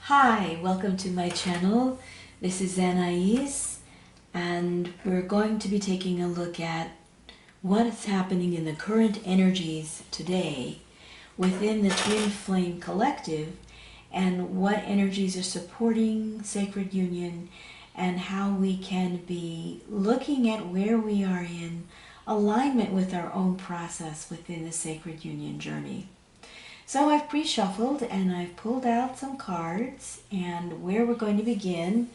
Hi, welcome to my channel. This is Anais, and we're going to be taking a look at what's happening in the current energies today within the Twin Flame Collective, and what energies are supporting sacred union, and how we can be looking at where we are in alignment with our own process within the sacred union journey. So I've pre-shuffled and I've pulled out some cards, and where we're going to begin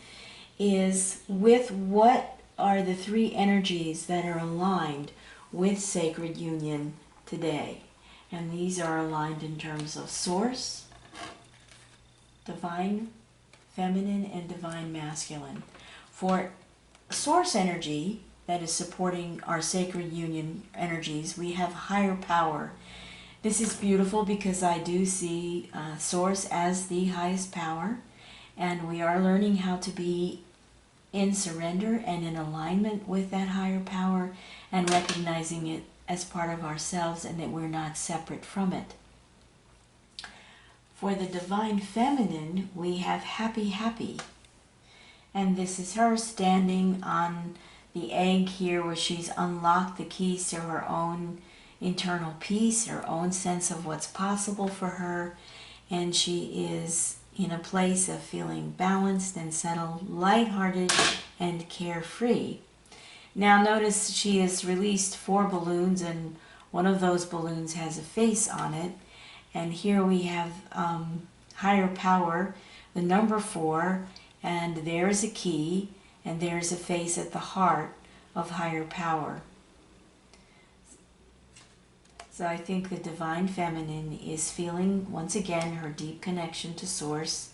is with what are the three energies that are aligned with sacred union today. And these are aligned in terms of source, divine feminine, and divine masculine. For source energy that is supporting our sacred union energies, we have higher power. This is beautiful because I do see Source as the highest power, and we are learning how to be in surrender and in alignment with that higher power, and recognizing it as part of ourselves and that we're not separate from it. For the divine feminine, we have happy, and this is her standing on the egg here, where she's unlocked the keys to her own internal peace, her own sense of what's possible for her, and she is in a place of feeling balanced and settled, lighthearted and carefree. Now notice she has released 4 balloons, and one of those balloons has a face on it, and here we have higher power, the number 4, and there's a key, and there's a face at the heart of higher power. So I think the divine feminine is feeling, once again, her deep connection to Source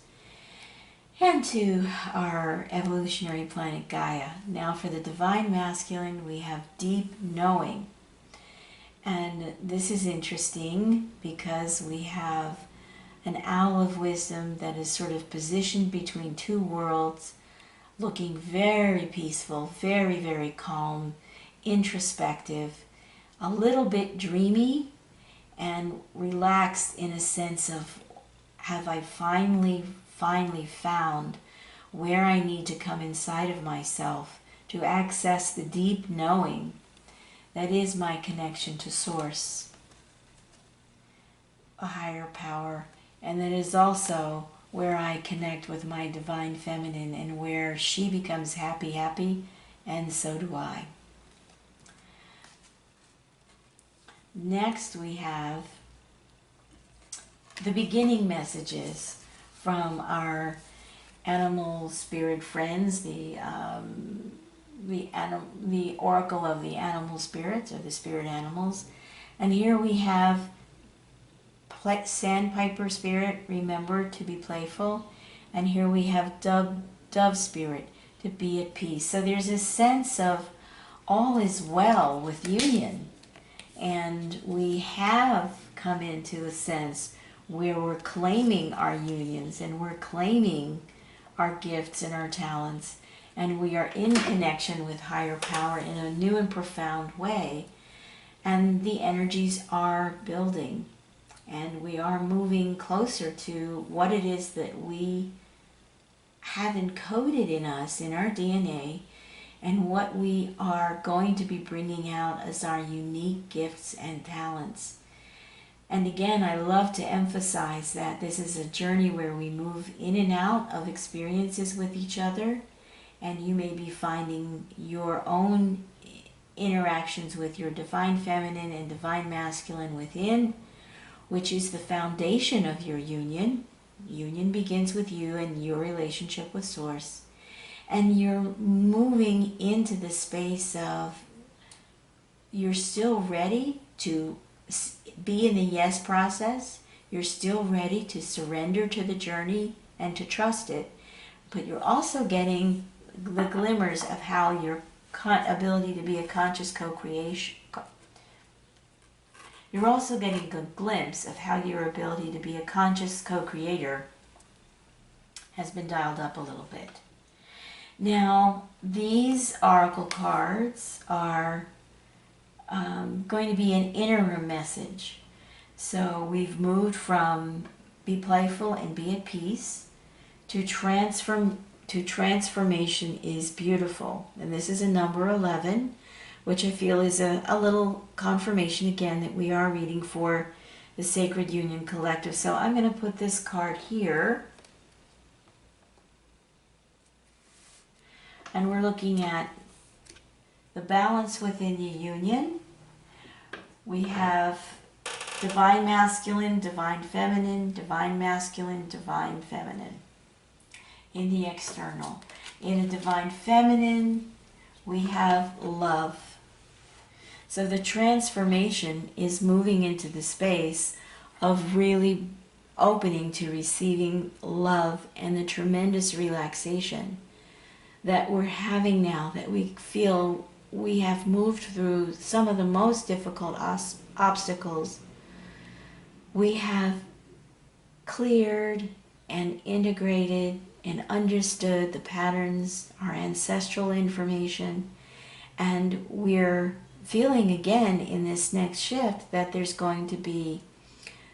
and to our evolutionary planet Gaia. Now for the divine masculine, we have deep knowing. And this is interesting because we have an owl of wisdom that is sort of positioned between two worlds, looking very peaceful, very, very calm, introspective, a little bit dreamy and relaxed, in a sense of, have I finally found where I need to come inside of myself to access the deep knowing that is my connection to Source, a higher power, and that is also where I connect with my divine feminine, and where she becomes happy, and so do I. Next we have the beginning messages from our animal spirit friends, the oracle of the animal spirits, or the spirit animals. And here we have sandpiper spirit, remember to be playful. And here we have dove spirit, to be at peace. So there's a sense of all is well with union. And we have come into a sense where we're claiming our unions, and we're claiming our gifts and our talents, and we are in connection with higher power in a new and profound way. And the energies are building, and we are moving closer to what it is that we have encoded in us, in our DNA, and what we are going to be bringing out as our unique gifts and talents. And again, I love to emphasize that this is a journey where we move in and out of experiences with each other, and you may be finding your own interactions with your divine feminine and divine masculine within, which is the foundation of your union. Union begins with you and your relationship with Source. And you're moving into the space of, you're still ready to be in the yes process. You're still ready to surrender to the journey and to trust it. But you're also getting the glimmers of how your ability to be a conscious co-creation. You're also getting a glimpse of how your ability to be a conscious co-creator has been dialed up a little bit. Now, these oracle cards are going to be an inner message. So we've moved from be playful and be at peace to transformation is beautiful. And this is a number 11, which I feel is a little confirmation again that we are reading for the Sacred Union Collective. So I'm going to put this card here. And we're looking at the balance within the union. We have divine masculine, divine feminine, divine masculine, divine feminine in the external. In a divine feminine, we have love. So the transformation is moving into the space of really opening to receiving love and the tremendous relaxation that we're having now, that we feel we have moved through some of the most difficult obstacles. We have cleared and integrated and understood the patterns, our ancestral information, and we're feeling again in this next shift that there's going to be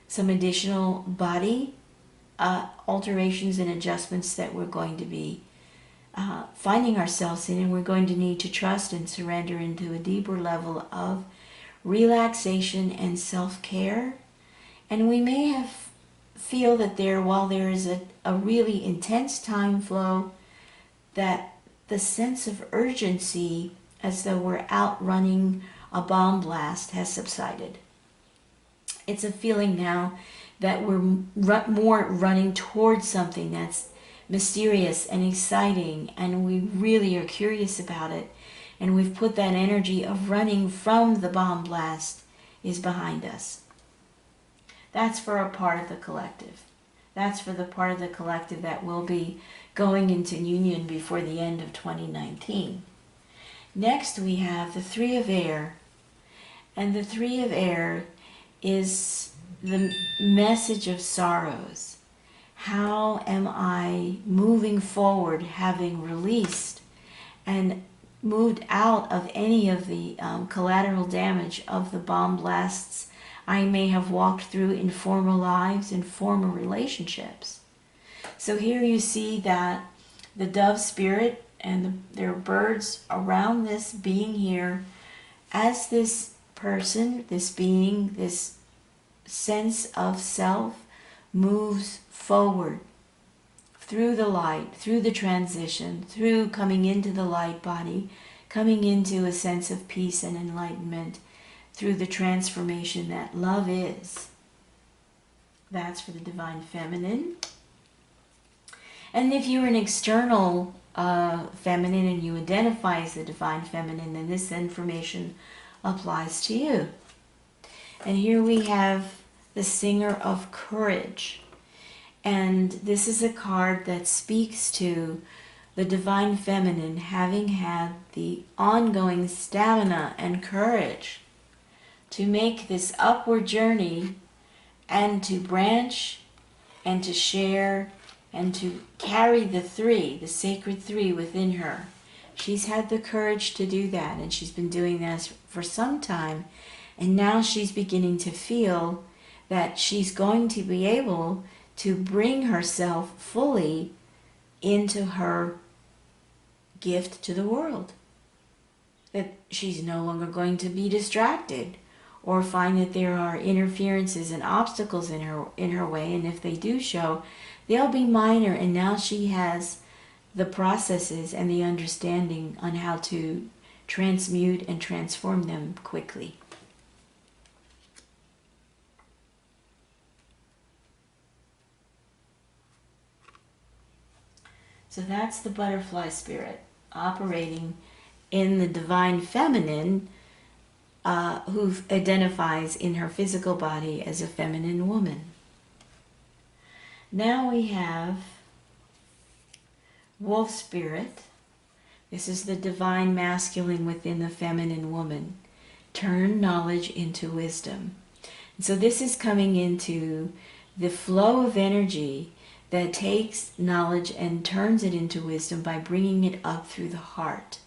some additional body alterations and adjustments that we're going to be finding ourselves in, and we're going to need to trust and surrender into a deeper level of relaxation and self-care. And we may have feel that while there is a really intense time flow, that the sense of urgency as though we're outrunning a bomb blast has subsided. It's a feeling now that we're more running towards something that's mysterious and exciting, and we really are curious about it, and we've put that energy of running from the bomb blast is behind us. That's for a part of the collective. That's for the part of the collective that will be going into union before the end of 2019. Next we have the Three of Air, and the Three of Air is the message of sorrows. How am I moving forward, having released and moved out of any of the collateral damage of the bomb blasts I may have walked through in former lives, in former relationships? So here you see that the dove spirit and there are birds around this being here as this person, this being, this sense of self moves forward through the light, through the transition, through coming into the light body, coming into a sense of peace and enlightenment, through the transformation that love is. That's for the divine feminine. And if you're an external feminine and you identify as the divine feminine, then this information applies to you. And here we have the Singer of Courage. And this is a card that speaks to the divine feminine having had the ongoing stamina and courage to make this upward journey and to branch and to share and to carry the three, the sacred three within her. She's had the courage to do that, and she's been doing that for some time, and now she's beginning to feel that she's going to be able to bring herself fully into her gift to the world. That she's no longer going to be distracted or find that there are interferences and obstacles in her way, and if they do show, they'll be minor, and now she has the processes and the understanding on how to transmute and transform them quickly. So that's the butterfly spirit operating in the divine feminine, who identifies in her physical body as a feminine woman. Now we have wolf spirit. This is the divine masculine within the feminine woman. Turn knowledge into wisdom. And so this is coming into the flow of energy that takes knowledge and turns it into wisdom by bringing it up through the heart.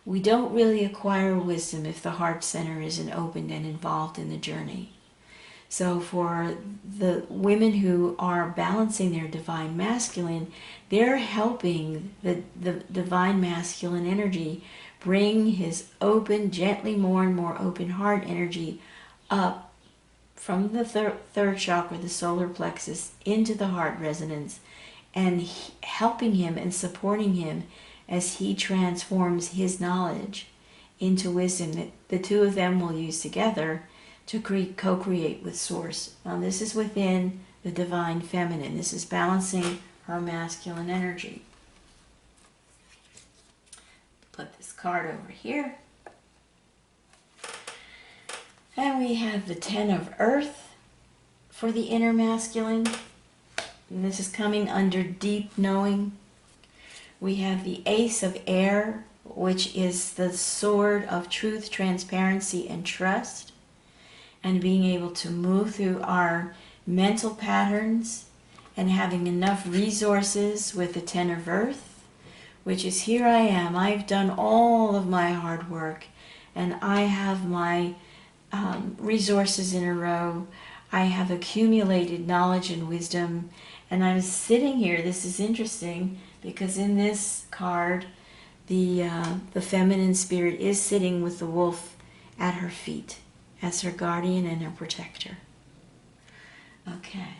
We don't really acquire wisdom if the heart center isn't opened and involved in the journey. So for the women who are balancing their divine masculine, they're helping the divine masculine energy bring his open, gently more and more open heart energy up from the third chakra, the solar plexus, into the heart resonance, and helping him and supporting him as he transforms his knowledge into wisdom that the two of them will use together to co-create with Source. Now this is within the divine feminine. This is balancing her masculine energy. Put this card over here. And we have the Ten of Earth for the inner masculine. And this is coming under deep knowing. We have the Ace of Air, which is the sword of truth, transparency, and trust. And being able to move through our mental patterns and having enough resources with the Ten of Earth, which is here I am. I've done all of my hard work and I have my resources in a row. I have accumulated knowledge and wisdom, and I'm sitting here. This is interesting because in this card, the feminine spirit is sitting with the wolf at her feet as her guardian and her protector. Okay.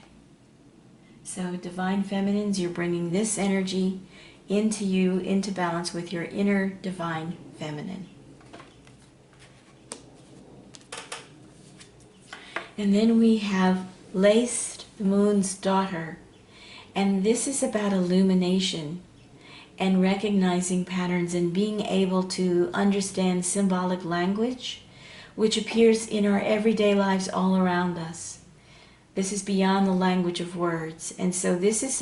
So divine feminines, you're bringing this energy into you, into balance with your inner divine feminine. And then we have Laced, the moon's daughter. And this is about illumination and recognizing patterns and being able to understand symbolic language, which appears in our everyday lives all around us. This is beyond the language of words. And so this is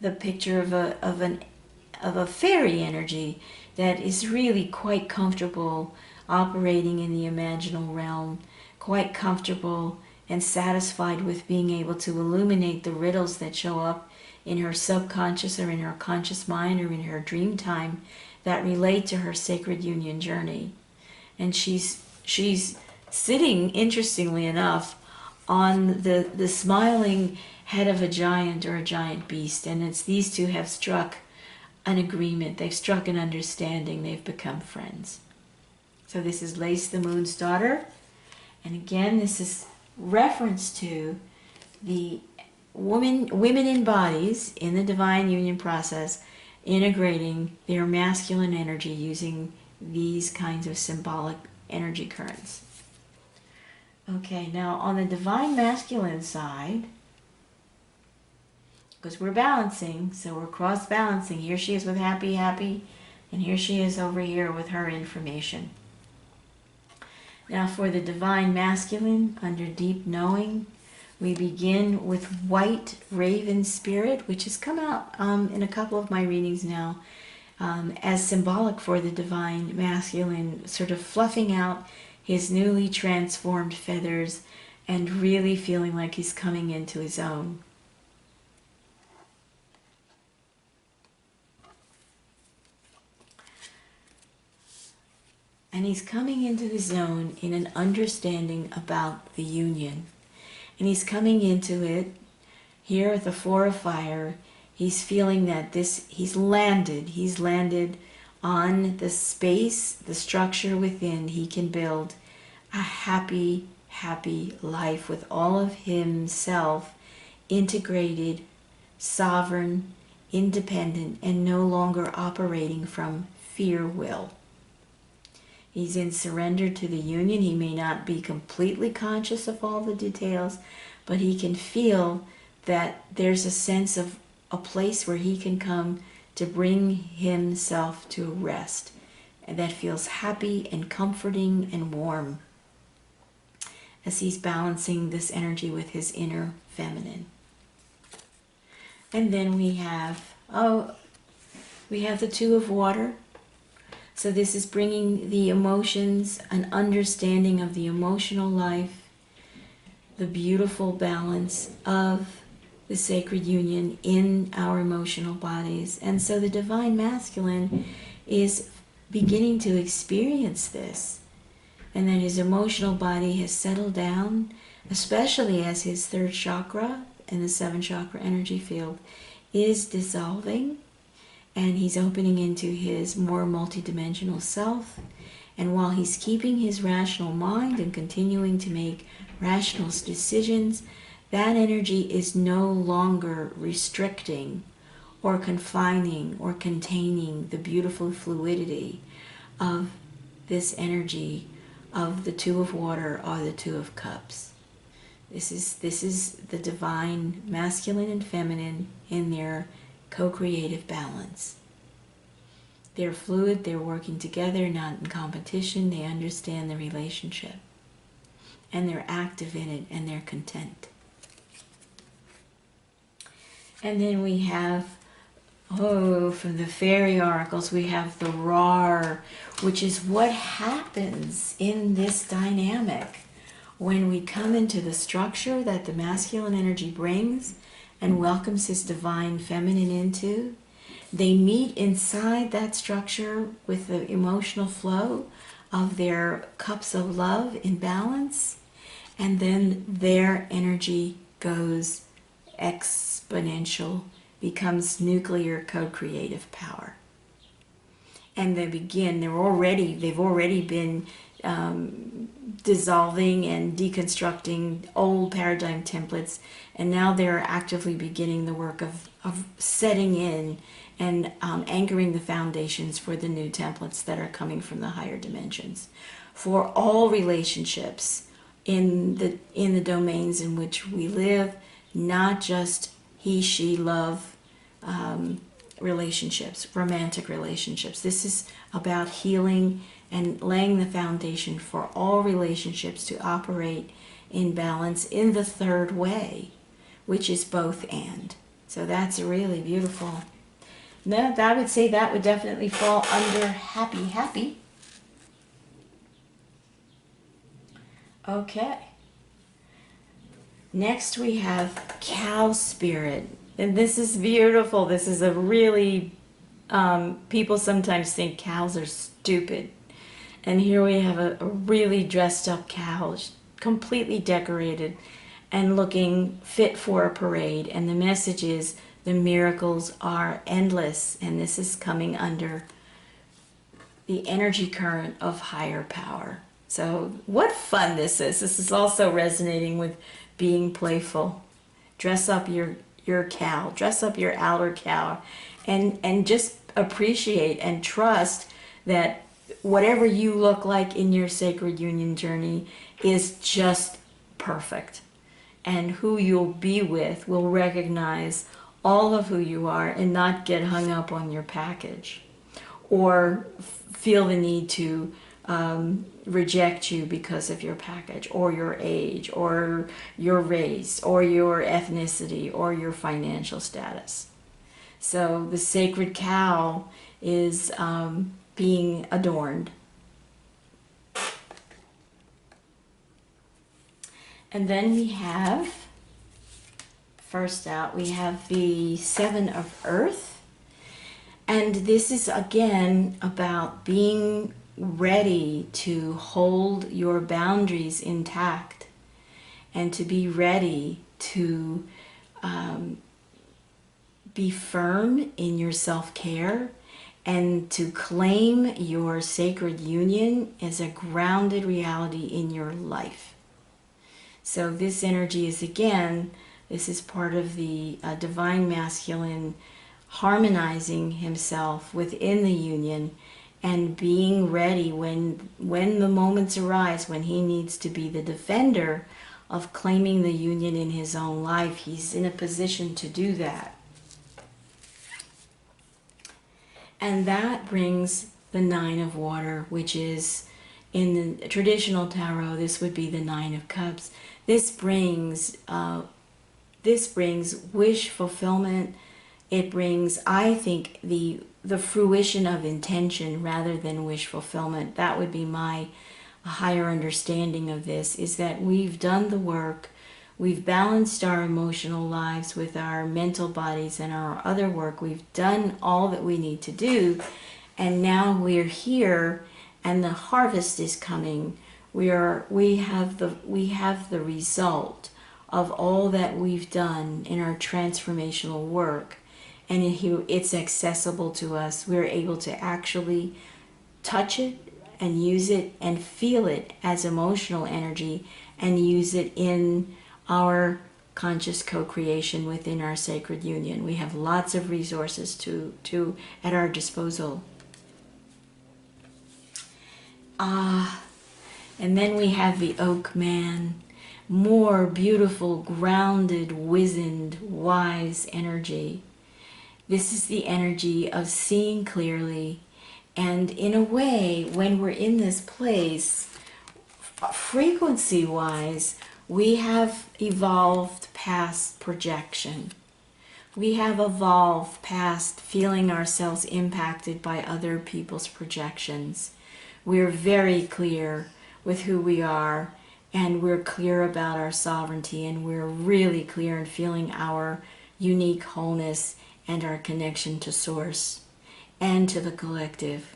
the picture of a fairy energy that is really quite comfortable operating in the imaginal realm, quite comfortable and satisfied with being able to illuminate the riddles that show up in her subconscious or in her conscious mind or in her dream time that relate to her sacred union journey. And she's sitting, interestingly enough, on the smiling head of a giant or a giant beast, and it's these two have struck an agreement, they've struck an understanding, they've become friends. So this is Lace, the moon's daughter. And again, this is reference to the women in bodies in the divine union process integrating their masculine energy using these kinds of symbolic energy currents. Okay, now on the divine masculine side, because we're balancing, so we're cross-balancing. Here she is with happy, and here she is over here with her information. Now for the divine masculine, under deep knowing, we begin with white raven spirit, which has come out in a couple of my readings now as symbolic for the divine masculine, sort of fluffing out his newly transformed feathers and really feeling like he's coming into his own. And he's coming into his own in an understanding about the union. And he's coming into it here at the Four of Fire. He's feeling that he's landed on the space, the structure within. He can build a happy life with all of himself integrated, sovereign, independent, and no longer operating from fear will. He's in surrender to the union. He may not be completely conscious of all the details, but he can feel that there's a sense of a place where he can come to bring himself to rest that feels happy and comforting and warm as he's balancing this energy with his inner feminine. And then we have the Two of Water. So this is bringing the emotions, an understanding of the emotional life, the beautiful balance of the sacred union in our emotional bodies. And so the divine masculine is beginning to experience this, and then his emotional body has settled down, especially as his third chakra and the seventh chakra energy field is dissolving, and he's opening into his more multidimensional self. And while he's keeping his rational mind and continuing to make rational decisions, that energy is no longer restricting or confining or containing the beautiful fluidity of this energy of the Two of Water or the Two of Cups. This is the divine masculine and feminine in their co-creative balance. They're fluid, they're working together, not in competition. They understand the relationship, and they're active in it, and they're content. And then we have, from the fairy oracles, we have the Rar, which is what happens in this dynamic when we come into the structure that the masculine energy brings and welcomes his divine feminine into. They meet inside that structure with the emotional flow of their cups of love in balance, and then their energy goes exponential, becomes nuclear co-creative power. And they've already been dissolving and deconstructing old paradigm templates, and now they're actively beginning the work of setting in and anchoring the foundations for the new templates that are coming from the higher dimensions for all relationships in the domains in which we live, not just he, she, love relationships, romantic relationships. This is about healing and laying the foundation for all relationships to operate in balance in the third way, which is both and. So that's really beautiful. Now, I would say that would definitely fall under happy. Okay. Next we have cow spirit. And this is beautiful. This is a really, people sometimes think cows are stupid. And here we have a really dressed up cow, completely decorated and looking fit for a parade. And the message is the miracles are endless. And this is coming under the energy current of higher power. So what fun this is. This is also resonating with being playful. Dress up your cow, dress up your outer cow, and just appreciate and trust that whatever you look like in your sacred union journey is just perfect. And who you'll be with will recognize all of who you are and not get hung up on your package or feel the need to reject you because of your package or your age or your race or your ethnicity or your financial status. So the sacred cow is being adorned. And then we have, first out, we have the Seven of Earth. And this is again about being ready to hold your boundaries intact and to be ready to be firm in your self-care and to claim your sacred union as a grounded reality in your life. So this energy is, again, this is part of the divine masculine harmonizing himself within the union and being ready when the moments arise when he needs to be the defender of claiming the union in his own life. He's in a position to do that. And that brings the Nine of Water, which is in the traditional tarot, this would be the Nine of Cups. This brings wish fulfillment. It brings, I think, the fruition of intention rather than wish fulfillment. That would be my higher understanding of this, is that we've done the work, we've balanced our emotional lives with our mental bodies and our other work. We've done all that we need to do, and now we're here and the harvest is coming. We have the result of all that we've done in our transformational work, and it's accessible to us. We're able to actually touch it and use it and feel it as emotional energy and use it in our conscious co-creation within our sacred union. We have lots of resources to at our disposal. And then we have the Oak Man, more beautiful, grounded, wizened, wise energy. This is the energy of seeing clearly. And in a way, when we're in this place, frequency-wise, we have evolved past projection. We have evolved past feeling ourselves impacted by other people's projections. We're very clear with who we are, and we're clear about our sovereignty, and we're really clear in feeling our unique wholeness and our connection to Source and to the collective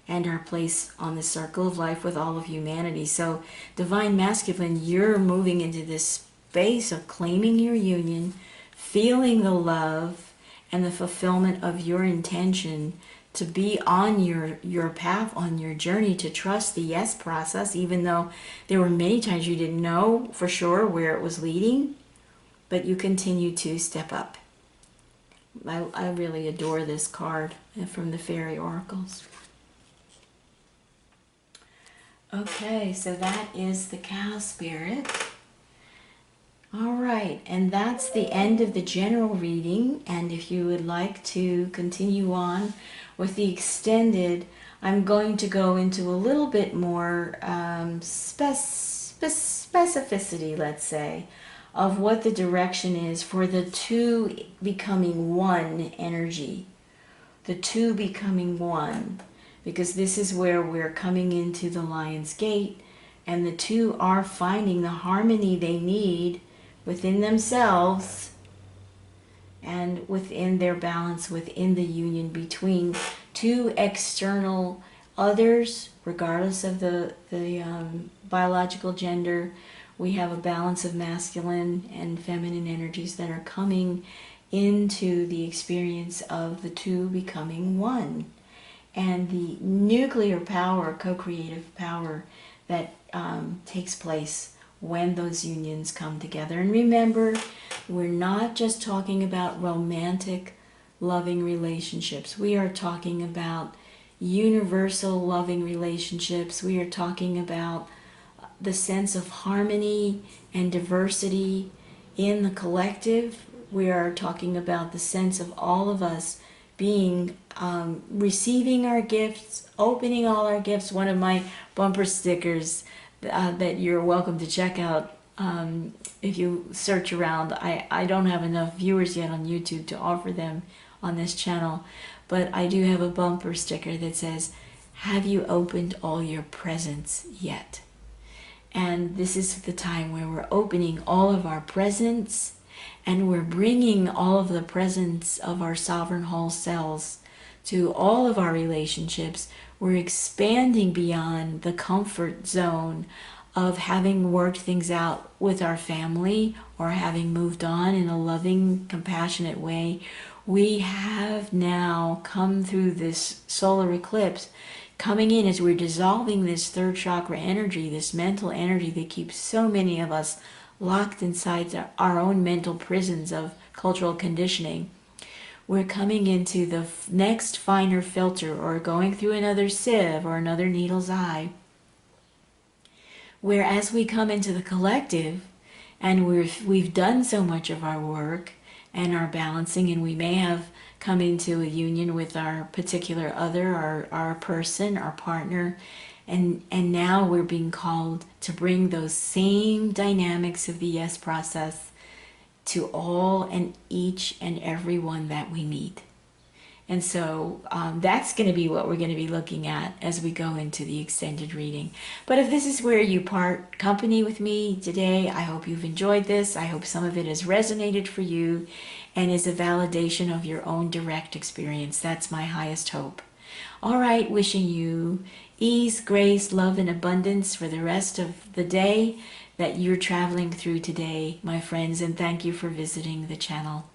and our place on the circle of life with all of humanity. So Divine Masculine, you're moving into this space of claiming your union, feeling the love and the fulfillment of your intention to be on your path, on your journey, to trust the yes process, even though there were many times you didn't know for sure where it was leading, but you continue to step up. I really adore this card from the Fairy Oracles. Okay, so that is the Cow Spirit. All right, and that's the end of the general reading, and if you would like to continue on with the extended, I'm going to go into a little bit more specificity, let's say, of what the direction is for the two becoming one energy. The two becoming one, because this is where we're coming into the Lion's Gate, and the two are finding the harmony they need within themselves and within their balance, within the union between two external others, regardless of the biological gender. We have a balance of masculine and feminine energies that are coming into the experience of the two becoming one. And the nuclear power, co-creative power that takes place when those unions come together. And remember, we're not just talking about romantic, loving relationships. We are talking about universal loving relationships. We are talking about the sense of harmony and diversity in the collective. We are talking about the sense of all of us being, receiving our gifts, opening all our gifts. One of my bumper stickers that you're welcome to check out if you search around. I don't have enough viewers yet on YouTube to offer them on this channel, but I do have a bumper sticker that says, "Have you opened all your presents yet?" And this is the time where we're opening all of our presents, and we're bringing all of the presence of our sovereign whole selves to all of our relationships. We're expanding beyond the comfort zone of having worked things out with our family or having moved on in a loving, compassionate way. We have now come through this solar eclipse, coming in as we're dissolving this third chakra energy, this mental energy that keeps so many of us locked inside our own mental prisons of cultural conditioning. We're coming into the next finer filter, or going through another sieve or another needle's eye, where as we come into the collective and we've done so much of our work, and our balancing, and we may have come into a union with our particular other, our person, our partner, and now we're being called to bring those same dynamics of the yes process to all and each and every one that we meet. And so that's going to be what we're going to be looking at as we go into the extended reading. But if this is where you part company with me today, I hope you've enjoyed this. I hope some of it has resonated for you and is a validation of your own direct experience. That's my highest hope. All right, wishing you ease, grace, love, and abundance for the rest of the day that you're traveling through today, my friends, and thank you for visiting the channel.